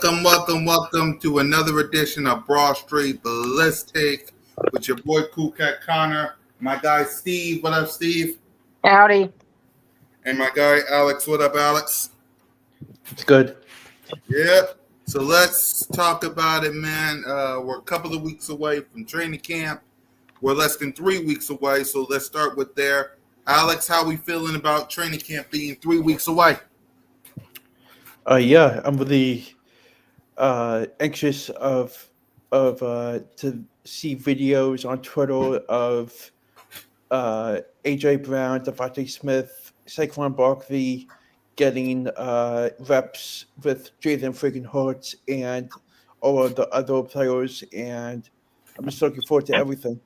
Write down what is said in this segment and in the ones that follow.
Welcome to another edition of Broad Street Blitz Take with your boy Cool Cat Connor, my guy Steve. What up, Steve? Howdy. And my guy Alex. What up, Alex? It's good. Yep. So let's talk about it, man. We're a couple of weeks away from training camp. We're less than 3 weeks away, so let's start with there. Alex, how we feeling about training camp being 3 weeks away? Yeah, I'm really anxious to see videos on Twitter of AJ Brown, Devontae Smith, Saquon Barkley getting reps with Jalen freaking Hurts and all of the other players, and I'm just looking forward to everything.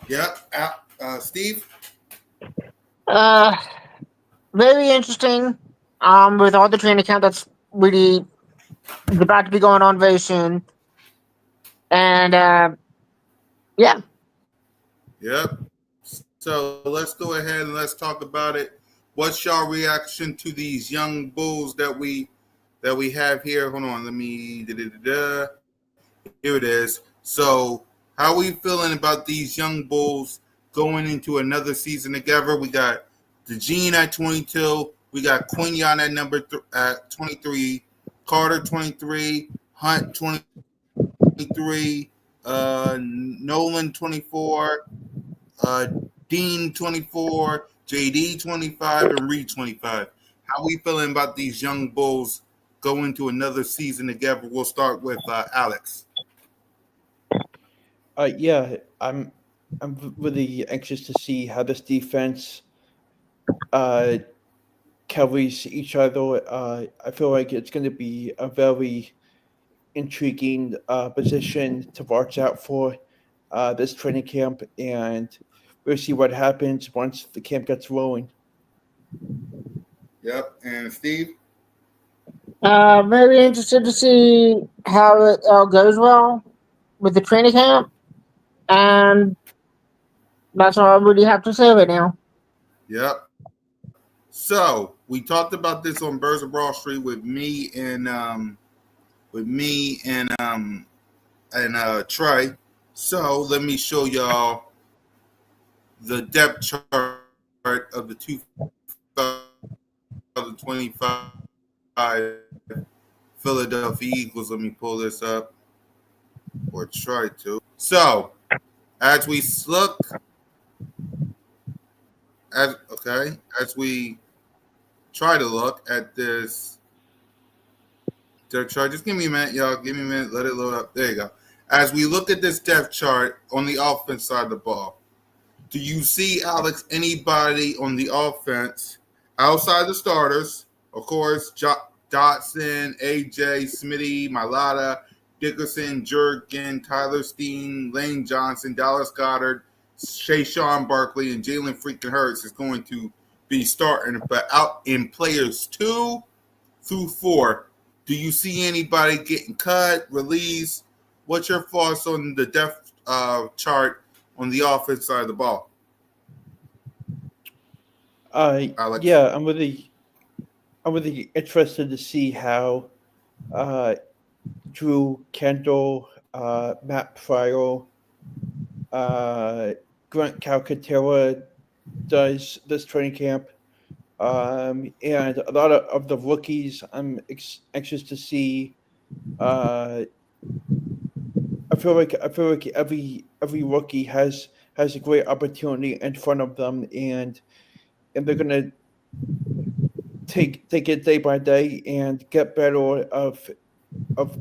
Yep. Steve? Very interesting. With all the training camp that's really about to be going on very soon. And yeah. Yep. So let's go ahead and let's talk about it. What's your reaction to these young bulls that we have here? Hold on, let me here it is. So how are we feeling about these young bulls going into another season together? We got DeGene at 22. We got Quinyon at 23. Carter 23. Hunt 23. Nolan 24. Dean 24. JD 25 and Reed 25. How are we feeling about these young bulls going to another season together? We'll start with Alex. Yeah, I'm really anxious to see how this defense carries each other. I feel like it's going to be a very intriguing position to watch out for this training camp, and we'll see what happens once the camp gets rolling. Yep, and Steve? Very interested to see how it all goes well with the training camp. And that's all I really have to say right now. Yep. So we talked about this on Birds of Broad Street with me and Trey. So let me show y'all the depth chart of the 2025 Philadelphia Eagles. Let me pull this up or try to. So as we look as we try to look at this depth chart. Just give me a minute, y'all. Give me a minute. Let it load up. There you go. As we look at this depth chart on the offense side of the ball, do you see, Alex, anybody on the offense outside the starters? Of course, Dotson, AJ, Smitty, Mailata, Dickerson, Jurgen, Tyler Steen, Lane Johnson, Dallas Goedert, Saquon Barkley, and Jalen freaking Hurts is going to be starting. But out in players 2 through 4, do you see anybody getting cut, released? What's your thoughts on the depth chart on the offense side of the ball? Alex? Yeah, I'm really interested to see how Drew Kendall, Matt Pryor, Grant Calcaterra does this training camp, and a lot of the rookies. I'm anxious to see. I feel like every rookie has a great opportunity in front of them, and they're gonna take it day by day and get better of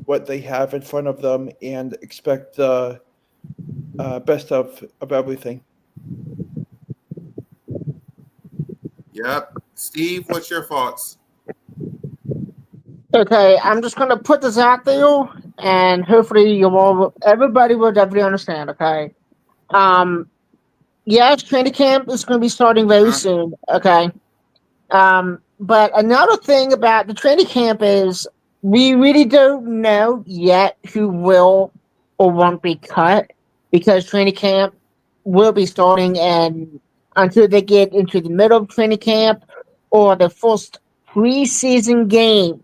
what they have in front of them, and expect the best of everything. Yep. Steve, what's your thoughts? Okay, I'm just gonna put this out there, and hopefully everybody will definitely understand. Okay, yes, training camp is gonna be starting very soon. Okay, but another thing about the training camp is we really don't know yet who will or won't be cut, because training camp will be starting, and until they get into the middle of training camp or the first preseason game,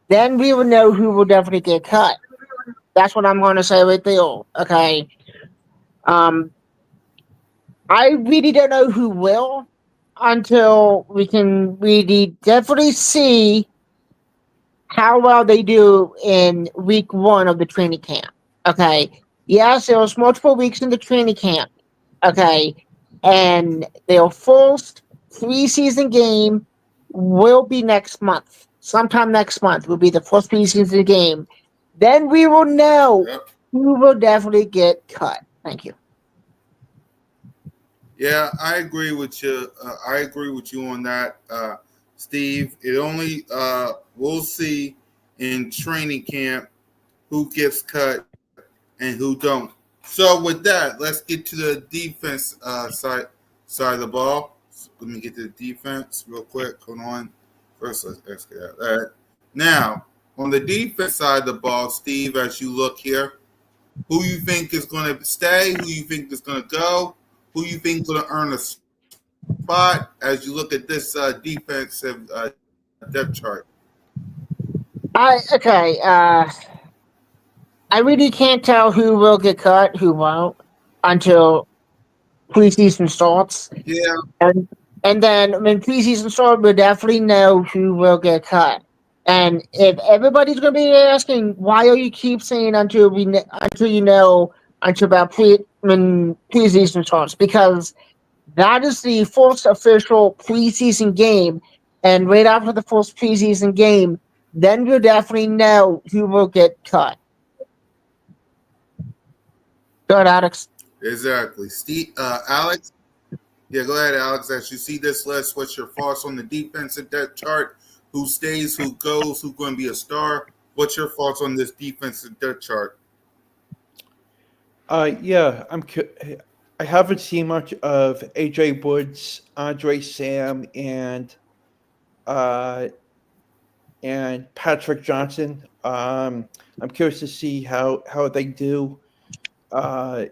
then we will know who will definitely get cut. That's what I'm going to say right there. Okay. Um, I really don't know who will until we can really definitely see how well they do in week one of the training camp. Okay. Yes, there was multiple weeks in the training camp. Okay. And their first preseason game will be next month. Sometime next month will be the first preseason game. Then we will know Yep. who will definitely get cut. Thank you. Yeah, I agree with you. I agree with you on that, Steve. It only we'll see in training camp who gets cut and who don't. So with that, let's get to the defense side of the ball. So let me get to the defense real quick. Hold on. First, let's get at that. Now, on the defense side of the ball, Steve, as you look here, who you think is going to stay, who you think is going to go, who you think is going to earn a spot as you look at this defensive depth chart. Okay. I really can't tell who will get cut, who won't, until preseason starts. Yeah, And and then when preseason starts, we'll definitely know who will get cut. And if everybody's going to be asking, why are you keep saying until you know until about when preseason starts? Because that is the first official preseason game, and right after the first preseason game, then we'll definitely know who will get cut. Go ahead, Alex. exactly. Steve, Alex. Yeah, go ahead, Alex. As you see this list, what's your thoughts on the defensive depth chart? Who stays? Who goes? Who's going to be a star? What's your thoughts on this defensive depth chart? Yeah, I haven't seen much of AJ Woods, Andre Sam, uh, and Patrick Johnson. I'm curious to see how they do. Uh,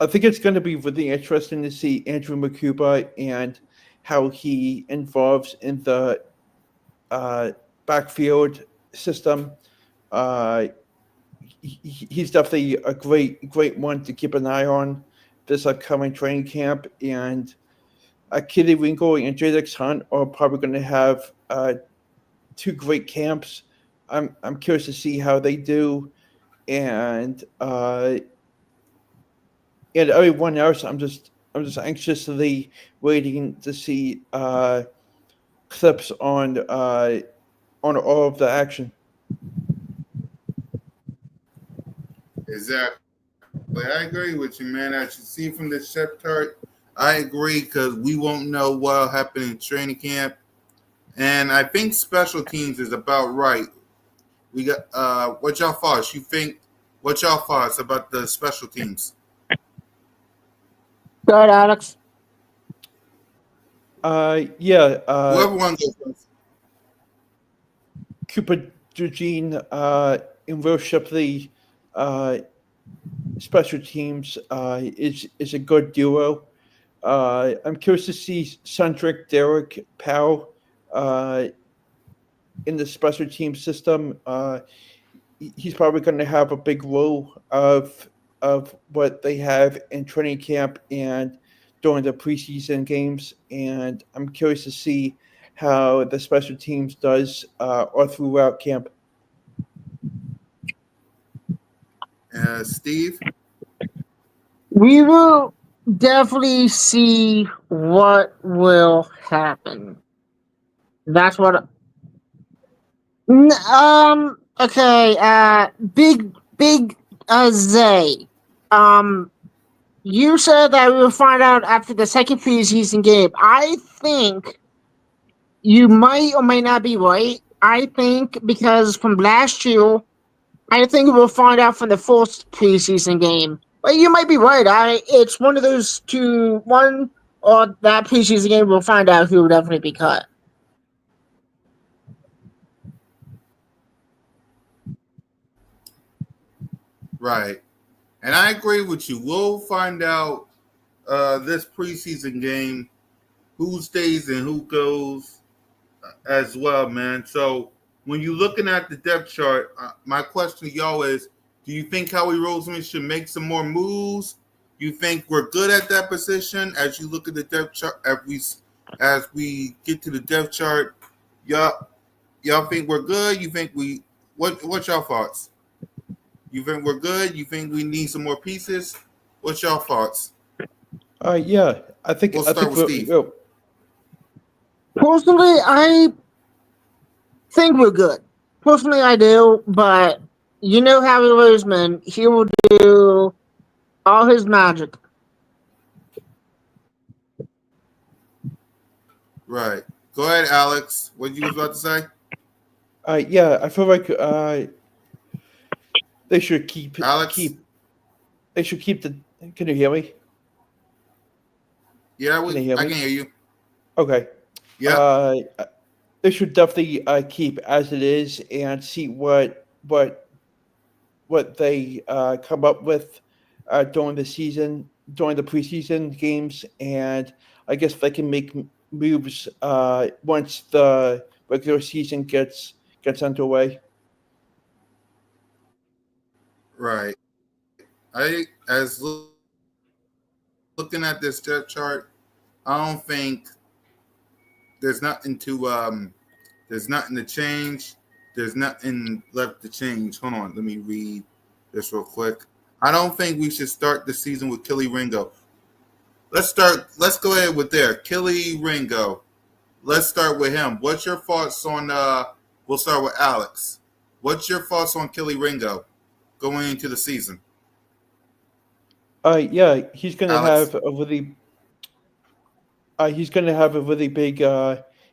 I think it's going to be really interesting to see Andrew Makuba and how he involves in the uh, backfield system. Uh, he's definitely a great one to keep an eye on this upcoming training camp. And Kitty Winkle and Jadix Hunt are probably going to have two great camps. I'm curious to see how they do, and everyone else. I'm just anxiously waiting to see clips on all of the action. Exactly. I agree with you, man. As you see from this depth chart, I agree because we won't know what'll happen in training camp. And I think special teams is about right. We got what y'all thoughts? You think what y'all thoughts about the special teams? Go ahead, Alex. Yeah, Whoever wants to go first. Cooper Eugene and Will Shipley uh, special teams is a good duo. I'm curious to see Centric Derek Powell uh, in the special team system. He's probably going to have a big role of what they have in training camp and during the preseason games. And I'm curious to see how the special teams does all throughout camp. Steve. We will definitely see what will happen. That's what. Okay. Big Zay. Um. You said that we will find out after the second preseason game. I think you might or may not be right. I think because from last year, I think we'll find out from the first preseason game. But you might be right. It's one of those two. One or that preseason game, we'll find out who will definitely be cut. Right. And I agree with you. We'll find out this preseason game who stays and who goes as well, man. So when you're looking at the depth chart, my question to y'all is: do you think Howie Roseman should make some more moves? You think we're good at that position as you look at the depth chart? As we get to the depth chart, y'all think we're good? You think we what's y'all thoughts? You think we're good? You think we need some more pieces? What's y'all thoughts? Yeah, I think We'll I start think with Steve. Personally, I think we're good. Personally, I do, but you know Howie Roseman, he will do all his magic. Right. Go ahead, Alex. What you was about to say? Yeah, I feel like they should Alex? keep the. Can you hear me? Yeah, Can you hear I can me? hear you. Okay. Yep. Uh, they should definitely keep as it is and see what they come up with during the season, during the preseason games, and I guess they can make moves once the regular season gets underway. Right. As looking at this depth chart, I don't think there's nothing there's nothing to change. There's nothing left to change. Hold on, let me read this real quick. I don't think we should start the season with Killy Ringo. Let's go ahead with there. Killy Ringo. Let's start with him. What's your thoughts on we'll start with Alex. What's your thoughts on Killy Ringo going into the season? Yeah, he's gonna Alex? have a really big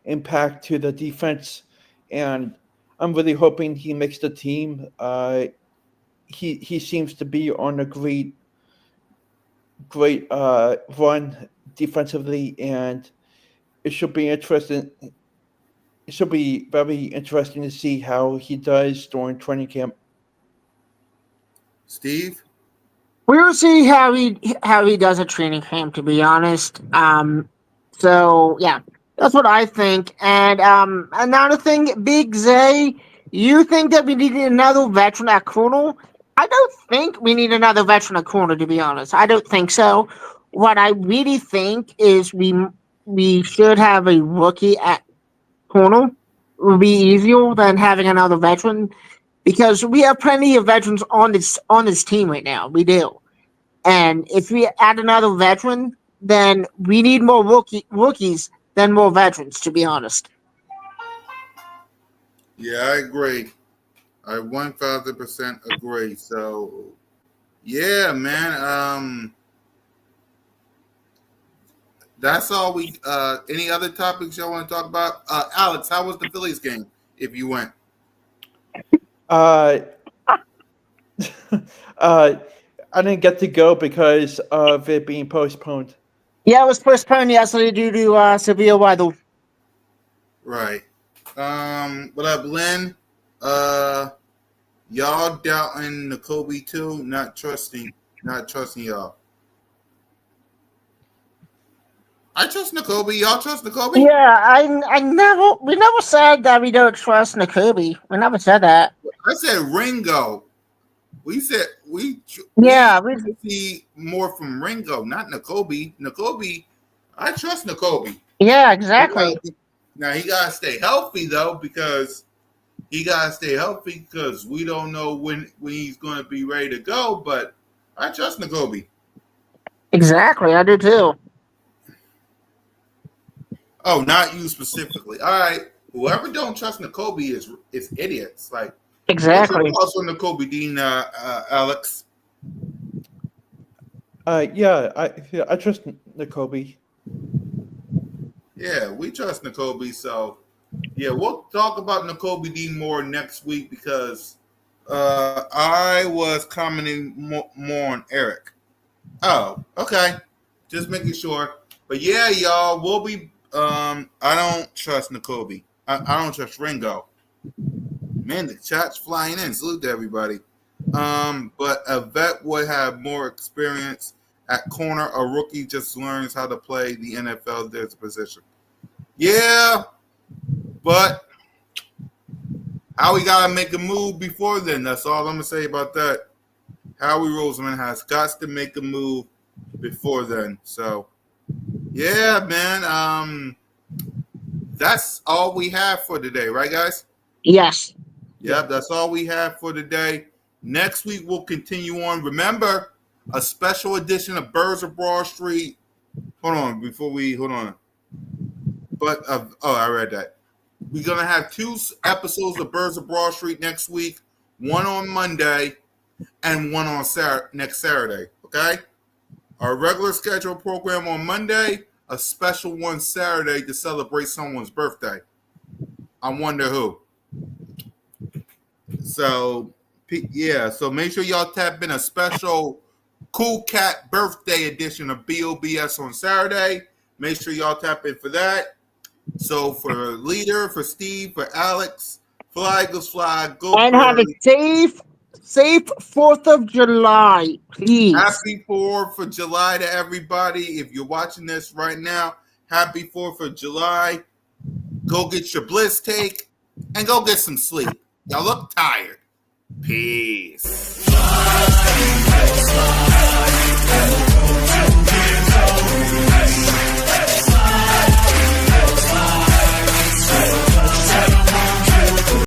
impact to the defense, and I'm really hoping he makes the team. He seems to be on a great run defensively, and it should be interesting. It should be very interesting to see how he does during training camp. Steve? We will see how he does at training camp. To be honest, so yeah, that's what I think. And another thing, Big Zay, you think that we need another veteran at corner? I don't think we need another veteran at corner. To be honest, I don't think so. What I really think is we should have a rookie at corner. It would be easier than having another veteran because we have plenty of veterans on this team right now. We do. And if we add another veteran, then we need more rookies than more veterans, to be honest. Yeah, I agree. I 1000% agree. So yeah, man. That's all we. Any other topics y'all want to talk about? Alex, how was the Phillies game? If you went, Uh, uh, I didn't get to go because of it being postponed. Yeah, it was postponed yesterday due to severe weather. right? What up, Lynn? Uh, y'all doubting the Kobe too? Not trusting y'all. I trust Nakobe. Y'all trust Nakobe? Yeah, we never said that we don't trust Nakobe. We never said that. I said Ringo. We said we Yeah, we see more from Ringo, not Nakobe. Nakobe, I trust Nakobe. yeah, He exactly. gotta, now he gotta stay healthy though, because he gotta stay healthy because we don't know when he's gonna be ready to go. But I trust Nakobe. Exactly, I do too. Oh, not you specifically. All right. Whoever don't trust Nakobe is idiots. Like, what's your Exactly. thoughts on Nakobe Dean, Alex? I trust Nakobe. Yeah, we trust Nakobe. So yeah, we'll talk about Nakobe Dean more next week because I was commenting more on Eric. Oh, okay. Just making sure. But yeah, y'all, we'll be. I don't trust Nakobe. I don't trust Ringo. Man, the chat's flying in. Salute to everybody. But a vet would have more experience at corner. A rookie just learns how to play the NFL. There's a position. Yeah, but Howie got to make a move before then. That's all I'm going to say about that. Howie Roseman has got to make a move before then. So, yeah, man. That's all we have for today, right, guys? Yes. Yep, that's all we have for today. Next week, we'll continue on. Remember, a special edition of Birds of Broad Street. Hold on. But, I read that. We're going to have 2 episodes of Birds of Broad Street next week, one on Monday and one on next Saturday, okay? Our regular scheduled program on Monday, a special one Saturday to celebrate someone's birthday. I wonder who. So, yeah, so make sure y'all tap in a special Cool Cat birthday edition of B.O.B.S. on Saturday. Make sure y'all tap in for that. So for Leader, for Steve, for Alex, fly, Eagles fly, go And Birds. have a safe 4th of July, please. Happy 4th of July to everybody. If you're watching this right now, happy 4th of July. Go get your Blitz take and go get some sleep. Y'all look tired. Peace.